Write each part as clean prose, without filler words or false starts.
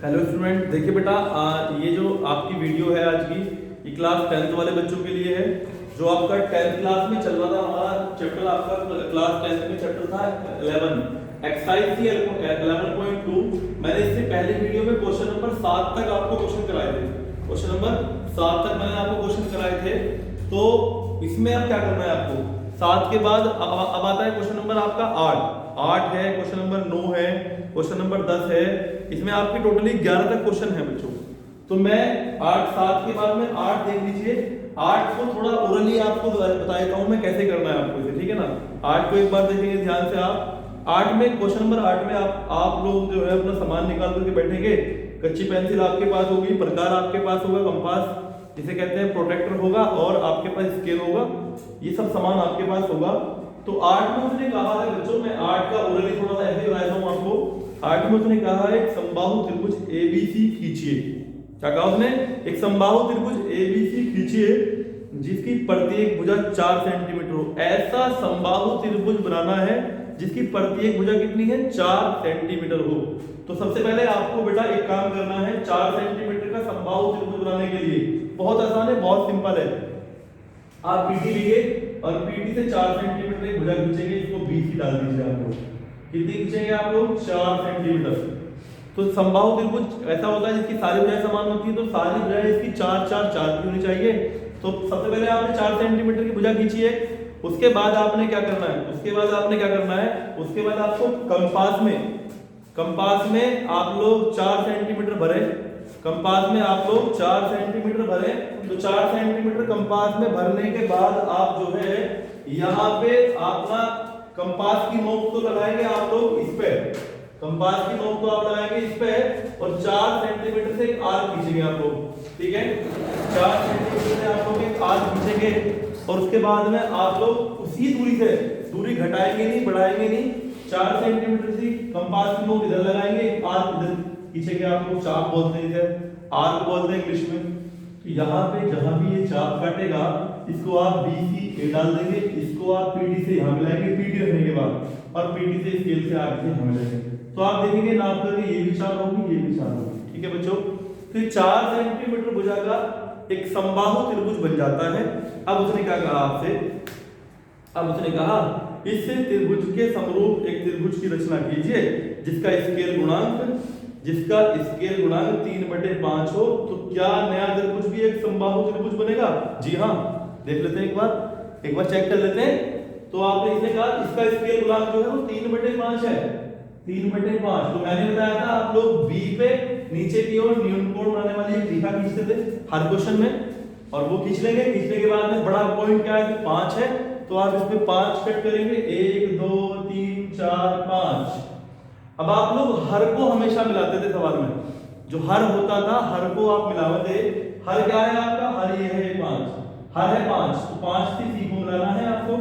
Hello student, देखिए बेटा, ये जो आपकी वीडियो है आज की, ये क्लास 10th वाले बच्चों के लिए है। जो आपका 10th क्लास में चल रहा था, हमारा चैप्टर आपका क्लास 10th में चैप्टर था 11 एक्सरसाइज थी 11.2। मैंने इससे पहले वीडियो में क्वेश्चन नंबर 7 तक आपको क्वेश्चन कराए थे। क्वेश्चन नंबर 7 तक मैंने आपको क्वेश्चन कराए थे। तो इसमें अब क्या करना है आपको, 7 के बाद अब आता है क्वेश्चन नंबर आपका 8 है, क्वेश्चन नंबर 9 है, क्वेश्चन नंबर 10 है। इसमें आपके टोटली 11 तक क्वेश्चन है बच्चों। तो मैं 7 के बाद में 8 देख लीजिए। 8 को थोड़ा ओरली आपको बता देता हूं मैं कैसे करना है आपको इसे, ठीक है ना। 8 को एक बार देखेंगे ध्यान से आप। 8 में क्वेश्चन नंबर 8 में आप लोग जो है अपना सामान निकाल करके बैठेंगे। कच्ची पेंसिल आपके पास होगी, प्रकार आपके पास होगा, कंपास जिसे कहते हैं, प्रोटेक्टर होगा, और आपके पास स्केल होगा। ये सब सामान आपके पास होगा। तो 8 में उसने कहा है बच्चों, मैं 8 का ओरली थोड़ा सा ऐसे बताता हूं आपको। 8 में उसने कहा है एक समबाहु त्रिभुज ABC खींचिए। क्या कहा उसने? एक समबाहु त्रिभुज ABC खींचिए जिसकी प्रत्येक भुजा 4 सेंटीमीटर हो। ऐसा समबाहु त्रिभुज बनाना है जिसकी प्रत्येक भुजा कितनी है? 4 सेंटीमीटर हो। तो सबसे पहले आपको बेटा एक काम करना है। 4 सेंटीमीटर का समबाहु त्रिभुज बनाने के लिए बहुत आसान है, बहुत सिंपल है। आप पीटी लीजिए और पीटी से 4 सेंटीमीटर एक भुजा खींचेंगे, इसको BC डाल दीजिए। आप लोग कितनी खींचेंगे? आप लोग 4 सेंटीमीटर। तो समबाहु त्रिभुज ऐसा होता है जिसकी सारी भुजाएं समान होती है, तो सारी भुजाएं इसकी 4 4 4 की होनी चाहिए। तो सबसे पहले आपने 4 सेंटीमीटर की भुजा खींची है। उसके बाद आपने क्या करना है? उसके बाद आपको कंपास में आप लोग 4 सेंटीमीटर भरे। कंपास में आप लोग 4 सेंटीमीटर भरे। तो 4 सेंटीमीटर कंपास में भरने के बाद आप जो है यहाँ पे अपना कंपास की नोक तो लगाएंगे आप लोग इस पे। कंपास की नोक तो आप लगाएंगे इस पे, और 4 सेंटीमीटर से एक आर्क खींचेंगे आप लोग, ठीक है। 4 सेंटीमीटर से आप लोग एक आर्क खींचेंगे, और उसके बाद में आप लोग उसी दूरी से, दूरी घटाएंगे नहीं, बढ़ाएंगे नहीं। 4 सेंटीमीटर से कंपास की नोक इधर लगाएंगे, एक आर्क इधर खींचेंगे। आप लोग चाप बोलते हैं इधर, आर्क बोलते हैं इंग्लिश में। तो यहाँ पे जहां भी ये चाप काटेगा, इसको आप BC डाल देंगे, इसको आप PD से यहाँ मिलाएंगे, PD रखने के बाद, और PD से स्केल से आगे से यहाँ मिलाएंगे। तो आप देखेंगे नाप करके ये भी 4 होगी, ये भी 4 होगी, ठीक है बच्चों। तो 4 सेंटीमीटर भुजा का एक समबाहु त्रिभुज बन जाता है। अब उसने क्या कहा आपसे? अब उसने कहा इस त्रिभुज के समरूप एक त्रिभुज की रचना कीजिए जिसका स्केल गुणांक 3/5 हो। तो क्या नया त्रिभुज भी एक समबाहु त्रिभुज बनेगा? जी हाँ, देख लेते हैं एक बार चेक कर लेते हैं। तो आपने इसने कहा इसका स्केल गुणांक जो है वो 3/5 है। 3/5। तो मैंने बताया था आप लोग B पे नीचे की ओर न्यून कोण बनाने वाली एक रेखा खींचते थे हर क्वेश्चन में, और वो खींच लेंगे। खींचने के बाद में बड़ा पॉइंट क्या है? 5 है। तो आप इसमें 5 कट करेंगे, 1 2 3 4 5। अब आप लोग हर को हमेशा मिलाते थे सवाल में। जो हर होता था, हर को आप मिलाते। हर क्या है आपका? हर ये है 5, हर है 5। तो 5 से C को मिलाना है आपको।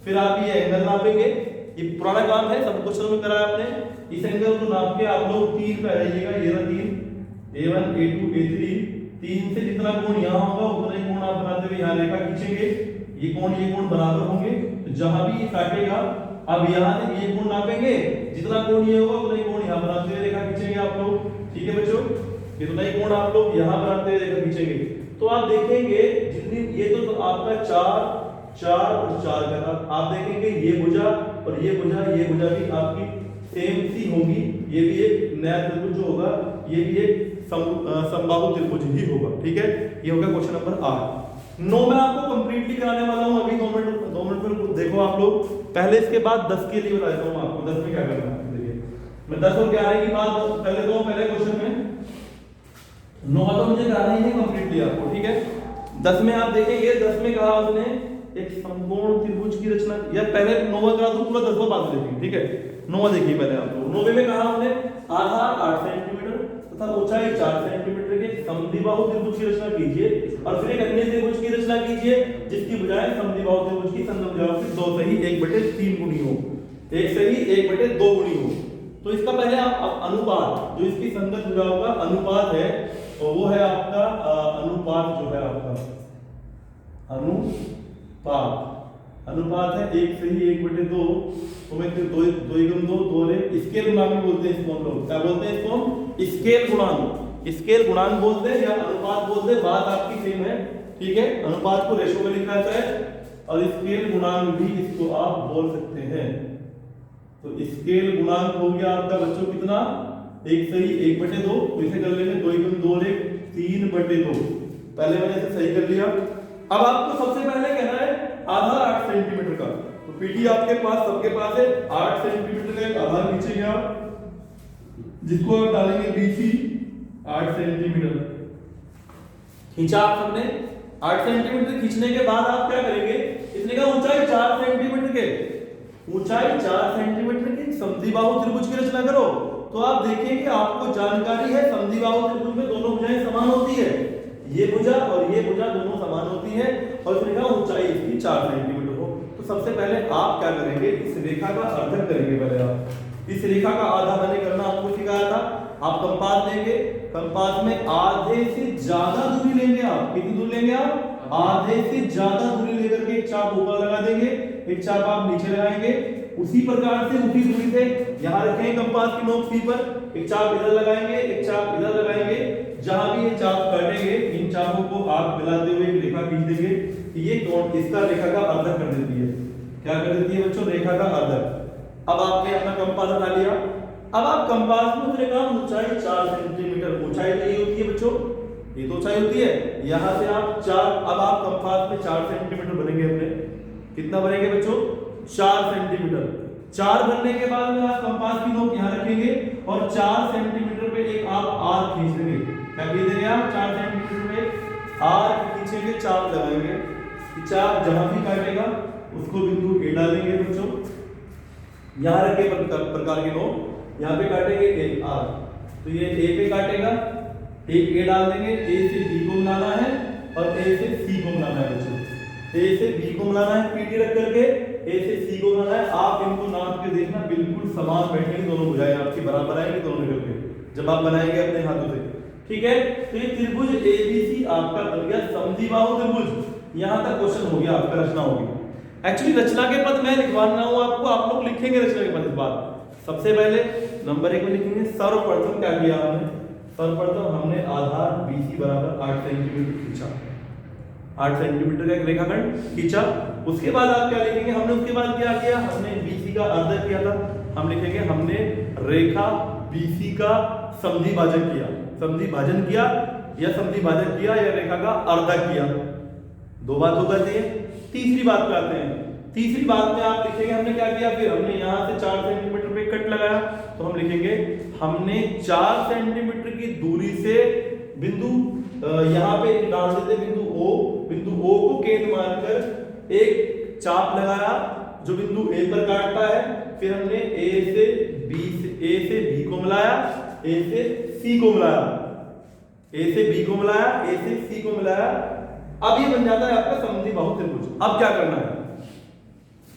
फिर आप ये एंगल नापेंगे। ये पुराना काम है, सब क्वेश्चन में कराया आपने। इस एंगल को नाप के आप लोग 3 पे आइएगा। ये रहा 3, A1 A2 A3। 3 से जितना कोण यहाँ होगा उतना ही कोण आप बनाते हुए यहाँ रेखा खींचेंगे। ये कोण बराबर होंगे। तो जहां भी ये काटेगा, अब यहाँ से ये कोण नापेंगे, जितना कोण ये होगा उतना ही कोण यहाँ बनाते हुए रेखा खींचेंगे आप लोग, ठीक है बच्चों। इतना ही कोण आप लोग यहाँ बनाते हुए रेखा खींचेंगे। तो आप देखेंगे जितनी ये तो आपका 4 4 और 4 का था। आप देखेंगे ये भुजा और ये भुजा भी आपकी सेम सी होगी। ये भी एक नया त्रिभुज जो होगा, ये भी एक समबाहु त्रिभुज ही होगा, ठीक है। ये होगा क्वेश्चन नंबर 8। 9 में आपको कंप्लीटली कराने वाला हूं अभी। 2 मिनट में देखो आप लोग। पहले इसके बाद 10 के लिए बता देता हूं आपको 10 में क्या करना है। देखिए मैं 10 और 11 की बात पहले क्वेश्चन में 9 तो मुझे कराना ही है कंप्लीटली आपको, ठीक है। 10 में आप देखेंगे, 10 में कहा उसने एक समकोण त्रिभुज की रचना। या पहले 9वां करा तो पूरा 10वां बात देखिए, ठीक है। 9वां देखिए पहले आप लोग। 9वें में कहा हमने आधार 8 सेंटीमीटर तथा ऊंचाई 4 सेंटीमीटर के समद्विबाहु त्रिभुज की रचना कीजिए, और फिर एक अन्य त्रिभुज की रचना कीजिए जिसकी भुजाएं समद्विबाहु त्रिभुज की संगम भुजाओं से 2 सही 1/3 गुणी हो। 1 सही 1/2 गुणी हो। तो इसका पहले आप अनुपात, जो इसकी संगत भुजाओं का अनुपात है, और वो है आपका अनुपात जो है आपका अनुपात है 1 सही 1/2। तो मैं 2 2 2 2 इसके गुणांक बोलते हैं इसको हम लोग। क्या बोलते हैं इसको? स्केल गुणांक, स्केल गुणांक बोलते हैं या अनुपात बोलते हैं, बात आपकी सेम है, ठीक है। अनुपात को रेशो में लिखा जाता है और स्केल गुणांक भी इसको आप बोल सकते हैं। तो स्केल गुणांक हो गया आपका बच्चों कितना, 1 सही 1/2, तो इसे कर लेंगे 2 × 2 = 3/2। पहले मैंने इसे सही कर लिया। अब आपको सबसे पहले कहना है आधार 8 सेंटीमीटर का, तो पीटी आपके पास सबके पास है 8 सेंटीमीटर का एक आधार खींचेंगे आप, जिसको आप डालेंगे बीसी 8 सेंटीमीटर। खींचा आप सबने 8 सेंटीमीटर। खींचने के बाद आप क्या करेंगे, इसने कहा ऊंचाई 4 सेंटीमीटर के, ऊंचाई 4 सेंटीमीटर की समद्विबाहु त्रिभुज की रचना करो। तो आप देखेंगे आपको जानकारी है समद्विबाहु त्रिभुज में दोनों भुजाएं समान होती है, ये भुजा और ये भुजा दोनों समान होती है, और इसने कहा ऊंचाई इसकी 4 सेंटीमीटर हो। तो सबसे पहले आप क्या करेंगे, इस रेखा का अर्धक करेंगे। पहले आप इस रेखा का आधा मैंने करना आपको सिखाया था। आप कंपास लेंगे, कंपास में आधे से ज्यादा दूरी लेंगे आप। कितनी दूरी लेंगे आप, आधे से ज्यादा दूरी लेकर के एक चाप ऊपर लगा देंगे, एक चाप आप नीचे लगाएंगे। उसी प्रकार से उसी दूरी से यहां रखेंगे कंपास की नोक सी पर, एक चाप इधर लगाएंगे, एक चाप इधर लगाएंगे। जहां भी ये चाप काटेंगे इन चापों को आप मिलाते हुए एक रेखा खींच देंगे। ये कोण इसका रेखा का अर्धक कर देती है। क्या कर देती है बच्चों, रेखा का अर्धक। अब आपने अपना कंपास हटा लिया। अब आप कंपास में उसने कहा ऊंचाई 4 सेंटीमीटर, ऊंचाई तो ये होती है बच्चों, ये तो ऊंचाई होती है। यहां से आप 4, अब आप कंपास में 4 सेंटीमीटर बनेंगे अपने। कितना बनेंगे बच्चों, 4 सेंटीमीटर। 4 बनने के बाद में आप कंपास की नोक यहां रखेंगे और 4 सेंटीमीटर पे एक आप आर्क खींच देंगे। क्या खींच देंगे आप, 4 सेंटीमीटर पे आर्क खींचेंगे, चाप लगाएंगे। चाप जहां भी काटेगा उसको बिंदु ए डालेंगे बच्चों। यहां रखे प्रकार के नोक, यहाँ पे काटेंगे एक आर्क, तो ये ए पे काटेगा, एक ए डाल देंगे। ए से बी को मिलाना है और ए से सी को मिलाना है बच्चों। ए से बी को मिलाना है पीटी रख करके, ए से सी को मिलाना है। आप इनको नाप के देखना, बिल्कुल समान बैठेंगे दोनों भुजाएं आपकी, बराबर आएंगे दोनों मिलकर के जब आप बनाएंगे अपने हाथों से, ठीक है। तो ये त्रिभुज एबीसी आपका बन गया समद्विबाहु त्रिभुज। यहां तक क्वेश्चन हो गया आपका, रचना होगी। एक्चुअली रचना के पद मैं लिखवाना हूं आपको, आप लोग लिखेंगे रचना के पद। इस बार सबसे पहले नंबर 1 में लिखेंगे सर्वप्रथम क्या किया हमने, सर्वप्रथम हमने आधार BC बराबर 8 सेंटीमीटर खींचा, 8 सेंटीमीटर का एक रेखाखंड खींचा। उसके बाद आप क्या लिखेंगे, हमने उसके बाद क्या किया, हमने BC का अर्धक किया था। हम लिखेंगे हमने रेखा BC का समद्विभाजन किया, समद्विभाजन किया या समद्विभाजन किया या रेखा का अर्धक किया। 2 बात हो जाती है। तीसरी बात पे आते हैं। तीसरी बात में आप लिखेंगे हमने क्या किया, फिर हमने यहां से 4 सेंटीमीटर पे कट लगाया, तो हम लिखेंगे हमने 4 सेंटीमीटर की दूरी से बिंदु यहां पे डाल देते बिंदु O को केंद्र मानकर एक चाप लगाया जो बिंदु A पर काटता है। फिर हमने A से B को मिलाया, A से C को मिलाया, A से B को मिलाया, A से C को मिलाया। अब ये बन जाता है आपका समद्विबाहु त्रिभुज। अब क्या करना है,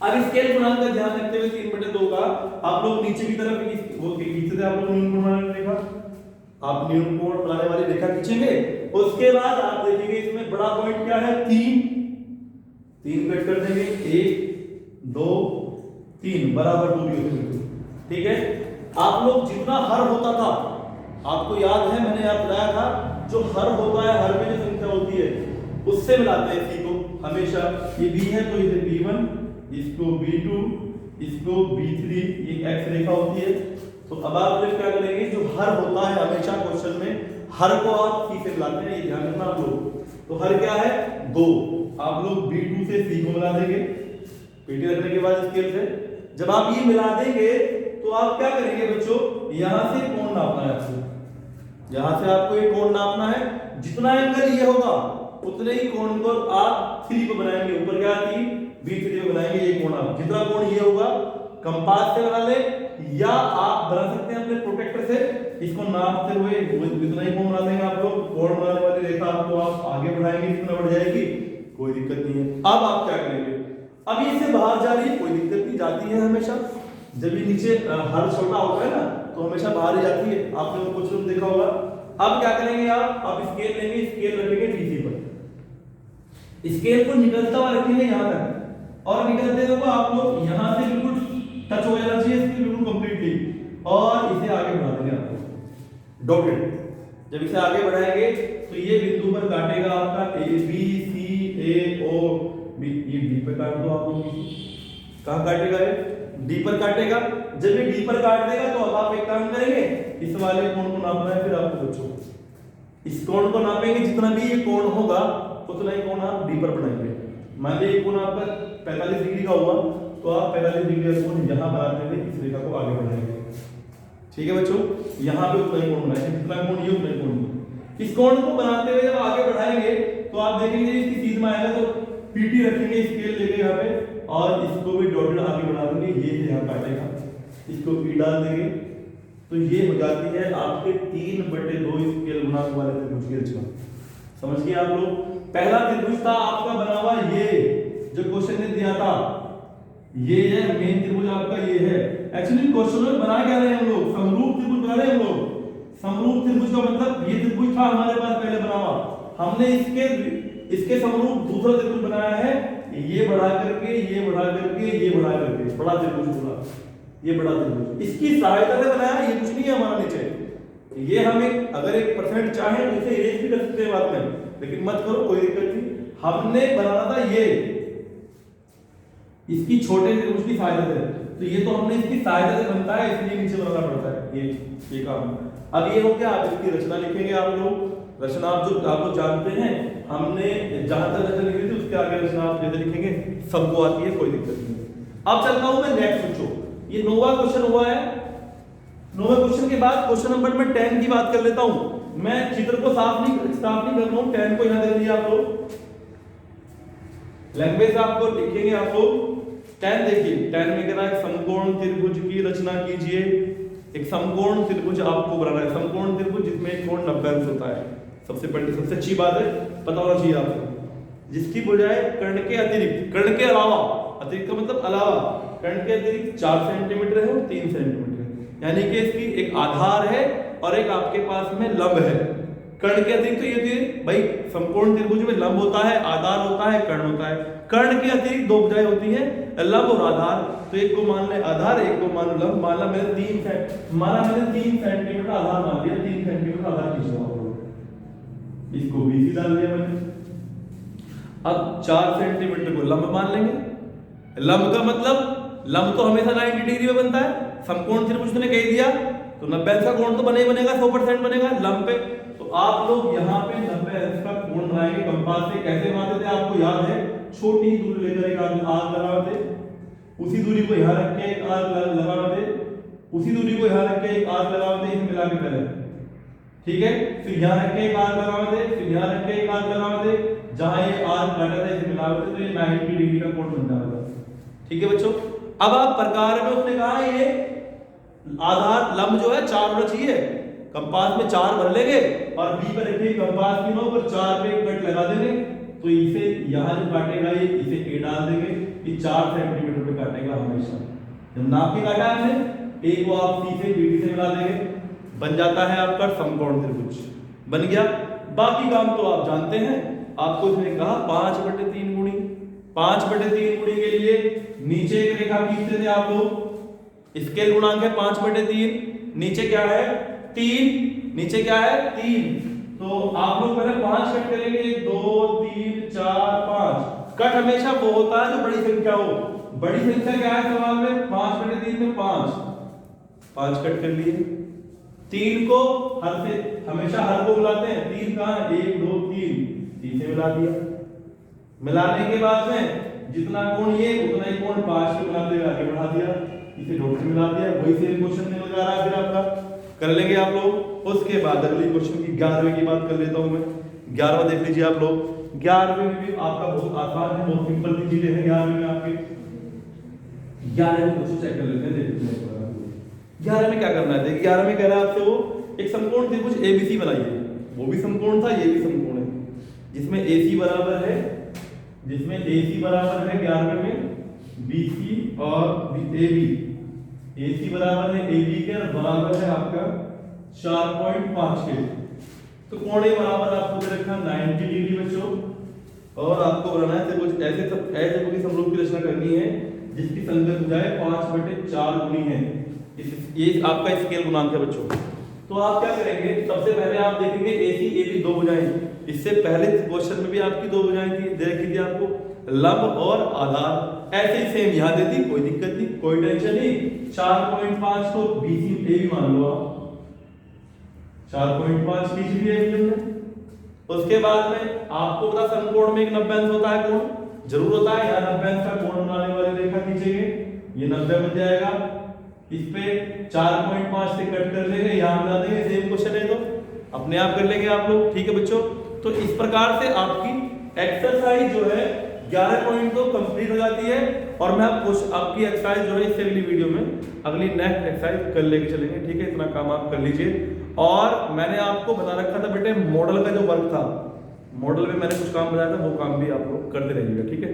अब स्केल गुणांक का ध्यान रखते हुए 3/2 का आप लोग नीचे की तरफ वो खींचते थे, आप लोग न्यूनकोण बनाने रेखा, आप न्यूनकोण बनाने वाली रेखा खींचेंगे। उसके बाद आप देखेंगे इसमें बड़ा पॉइंट क्या है, 3 कट कर देंगे, 1 2 3 बराबर दूरी होती है, ठीक है। आप लोग जितना हर होता था, आपको याद है मैंने आपको बताया था, जो हर होता है, हर में जो संख्या होती है उससे मिलाते हैं सी को हमेशा। ये बी है तो इसे B1, इसको B2, इसको B3, ये एक्स रेखा होती है। तो अब आप लोग क्या करेंगे, जो हर होता है हमेशा क्वेश्चन में हर को आप सी से मिलाते हैं, ये ध्यान रखना आप लोग। तो हर क्या है 2, आप लोग B2 से C को मिला देंगे पीटी रखने के बाद स्केल से। जब आप ये मिला देंगे तो आप क्या करेंगे बच्चों, यहां से कोण नापना है आपको, यहां से आपको ये कोण नापना है। जितना एंगल ये होगा उतने ही कोण को आप 3 पे बनाएंगे, ऊपर क्या थी B3 पे बनाएंगे ये कोण। आप जितना कोण ये होगा कंपास से बना ले या आप बना सकते हैं अपने प्रोटेक्टर से, इसको नापते हुए इतना ही कोण बना देंगे आप लोग। कोण बनाने वाली रेखा आपको आप आगे बढ़ाएंगे, कितना बढ़ जाएगी, कोई दिक्कत नहीं है। अब आप क्या करेंगे, अब ये से बाहर जा रही है, कोई दिक्कत नहीं, जाती है हमेशा। जब ये नीचे हर छोटा होता है ना तो हमेशा बाहर ही जाती है, आपने वो कुछ देखा होगा। अब क्या करेंगे आप स्केल लेंगे, स्केल रखेंगे BC पर, स्केल को निकलता हुआ रखेंगे यहां तक, और निकलते हुए आप लोग यहां से बिल्कुल टच हो जाना चाहिए इसकी बिल्कुल कंप्लीटली, और इसे आगे बढ़ा देंगे आपको। डॉटेड। जब इसे आगे बढ़ाएंगे तो ये बिंदु पर काटेगा आपका A B C A O B, ये डी पर काट दो आप लोग। कहाँ काटेगा ये? डी पर काटेगा। जब ये डी पर काट देगा तो अब आप एक काम करेंगे, इस वाले कोण को नापना है फिर आपको बच्चों। इस कोण को नापेंगे, जितना भी ये कोण होगा उतना ही कोण आप डी पर बनाएंगे। मान लीजिए कोण आपका 45 डिग्री का हुआ तो आप 45 डिग्री का कोण यहाँ बनाते हुए इस रेखा को आगे बढ़ाएंगे। ठीक है बच्चों, यहाँ पे उतना ही कोण बनाएंगे, जितना कोण ये उतना ही कोण। इस कोण को बनाते हुए जब आगे बढ़ाएंगे तो आप देखेंगे इसकी चीज में आएगा तो पीटी रखेंगे स्केल लेके यहाँ पे और इसको भी डॉटेड आगे बढ़ा देंगे, ये यहाँ काटेगा, इसको पी डाल देंगे तो ये हो जाती है आपके 3/2 स्केल गुणांक वाले त्रिभुज की रचना। समझ गए आप लोग? पहला त्रिभुज था आपका बना हुआ ये जो क्वेश्चन ने दिया था, ये है मेन त्रिभुज आपका, ये है। एक्चुअली क्वेश्चन में बना क्या रहे हैं हम लोग? समरूप त्रिभुज बना रहे हैं हम लोग। समरूप त्रिभुज का मतलब ये त्रिभुज था हमारे पास पहले बना हुआ, हमने इसके समरूप दूसरा त्रिभुज बनाया है, ये बढ़ा करके ये बढ़ा करके ये बढ़ा करके बड़ा त्रिभुज पूरा, ये बड़ा त्रिभुज इसकी सहायता से बनाया। ये कुछ नहीं है हमारा नीचे, ये हम एक अगर 1% चाहे तो इसे इरेज भी कर सकते हैं बाद में, लेकिन मत करो, कोई दिक्कत नहीं। हमने बनाना था ये इसकी छोटे त्रिभुज की सहायता से, तो ये तो हमने इसकी सहायता से बनता है इसलिए नीचे बनाना पड़ता है ये काम। अब ये हो गया, आप इसकी रचना लिखेंगे आप लोग। रचना आप लोग जानते हैं, हमने जहां तक रचना लिखी थी उसके आगे रचना आप जैसे लिखेंगे सबको आती है, कोई दिक्कत नहीं। अब चलता हूं मैं नेक्स्ट बच्चों, ये 9वां क्वेश्चन हुआ है। 9वें क्वेश्चन के बाद क्वेश्चन नंबर में 10 की बात कर लेता हूं। मैं चित्र को साफ नहीं कर रहा हूं, 10 को यहां दे दिया आप लोग, लैंग्वेज आपको लिखेंगे आप लोग। 10 देखिए, 10 में कह रहा है समकोण त्रिभुज की रचना कीजिए। एक समकोण त्रिभुज आपको बनाना है, समकोण त्रिभुज जिसमें एक कोण 90 अंश होता है। सबसे पहले सबसे अच्छी बात है, पता होना चाहिए आपको, जिसकी बजाय कर्ण के अतिरिक्त, कर्ण के अलावा, अतिरिक्त का मतलब अलावा, कर्ण के अतिरिक्त 4 सेंटीमीटर है और 3 सेंटीमीटर है, यानी कि इसकी एक आधार है और एक आपके पास में लंब है। कर्ण के अतिरिक्त तो ये भाई समकोण त्रिभुज में लंब होता है, आधार होता है, कर्ण होता है। कर्ण के अतिरिक्त 2 भुजाएं होती हैं, लंब और आधार। तो एक को मान ले आधार, एक को मान लंब। माना मैंने 3 सेंटीमीटर आधार मान लिया, 3 सेंटीमीटर आधार खींचा, इसको बीसी डाल दिया मैंने। अब 4 सेंटीमीटर को लंब मान लेंगे। लंब का मतलब, लंब तो हमेशा 90 डिग्री में बनता है, समकोण त्रिभुज ने कह दिया तो 90 अंश का कोण तो बने बनेगा, 100% बनेगा लंब पे। तो आप लोग यहाँ पे 90 अंश का कोण बनाएंगे कंपास से। कैसे बनाते थे आपको याद है? छोटी दूरी लेकर एक आर्क लगाते, उसी दूरी को यहाँ रख के एक आर्क लगाते, उसी दूरी को यहाँ रख के एक आर्क लगाते, इसे मिला के पहले, ठीक है। फिर यहाँ रख के एक आर्क लगाते, फिर यहाँ रख के एक आर्क लगाते, जहां ये आर्क काटा था इसे मिलाते तो ये 90 डिग्री का कोण बन जाएगा। ठीक है बच्चों। अब आप प्रकार में उसने कहा ये आधार लंब जो है 4 होना चाहिए, कंपास में 4 भर लेंगे और बी पर रखिए कंपास की नोक पर 4 पे कट लगा देंगे, तो इसे यहां जो काटेगा ये इसे ए डाल देंगे, ये 4 सेंटीमीटर पे काटेगा हमेशा। जब नाप के काटा है हमने, ए को आप सी से बी से मिला देंगे, बन जाता है आपका समकोण त्रिभुज, बन गया। बाकी काम तो आप जानते हैं, आपको इसने कहा 5/3 गुणी, 5/3 गुणी के लिए नीचे एक रेखा खींचते थे आप लोग, स्केल गुणांक है 5/3, नीचे क्या है 3, नीचे क्या है 3, तो आप लोग पहले 5 कट करेंगे, 2 3 4 5। कट हमेशा वो होता है जो बड़ी संख्या हो। बड़ी संख्या क्या है सवाल में? 5/3 में 5 कट कर लिए। 3 को हर से हमेशा हर को मिलाते हैं, 3 कहां है? 1 2 3 से मिला दिया। मिलाने के बाद में जितना कोण ये उतना ही कोण 5 से मिलाते हुए आगे बढ़ा दिया, इसे डॉट से मिला दिया। वही सेम क्वेश्चन में लगा रहा है, फिर आपका कर लेंगे आप लोग। उसके बाद अगली क्वेश्चन की 11वें की बात कर लेता हूं मैं। 11वां देख लीजिए आप लोग। 11वें में भी आपका बहुत आसान है, बहुत सिंपल सी चीजें हैं 11वें में आपके। 11वें क्वेश्चन चेक कर लेते हैं, देखते हैं 11वें में क्या करना है। देखिए 11वें कह रहा है आपसे वो एक समकोण त्रिभुज एबीसी बनाइए। वो भी समकोण था, ये भी समकोण है, जिसमें AC बराबर है, जिसमें AC बराबर है 11वें में BC और AB। AC बराबर है AB के और बराबर है आपका 4.5 के। तो कोण ए बराबर आपको दे रखा 90 डिग्री बच्चों, और आपको बनाना है त्रिभुज ऐसे त्रिभुज की समरूप की रचना करनी है जिसकी संगत भुजाएं 5/4 गुणी है। ये आपका स्केल गुणांक है बच्चों। तो आप क्या करेंगे, सबसे पहले आप देखेंगे AC AB दो भुजाएं। इससे पहले क्वेश्चन में भी आपकी दो भुजाएं थी, दे रखी थी आपको लंब और आधार। ऐसे ही सेम यहाँ दे दी, कोई दिक्कत नहीं, कोई टेंशन नहीं। 4.5 तो BC AB मान लो आप, 4.5 BC AB हमने। उसके बाद में आपको पता समकोण में एक 90 अंश होता है कोण, जरूर होता है। यहाँ 90 अंश का कोण बनाने वाली रेखा खींचेंगे, ये 90 बन जाएगा। इस पे 4.5 से कट कर लेंगे, यहाँ मिला देंगे, सेम क्वेश्चन है तो अपने आप कर लेंगे आप लोग, ठीक है बच्चों। तो इस प्रकार से आपकी एक्सरसाइज जो है 11 पॉइंट तो कंप्लीट हो जाती है। और मैं आपकी एक्सरसाइज जो है इससे अगली वीडियो में अगली नेक्स्ट एक्सरसाइज कर लेके चलेंगे, ठीक है। इतना काम आप कर लीजिए। और मैंने आपको बता रखा था बेटे मॉडल का जो वर्क था, मॉडल में मैंने कुछ काम बताया था, वो काम भी आप लोग करते रहिएगा, ठीक है।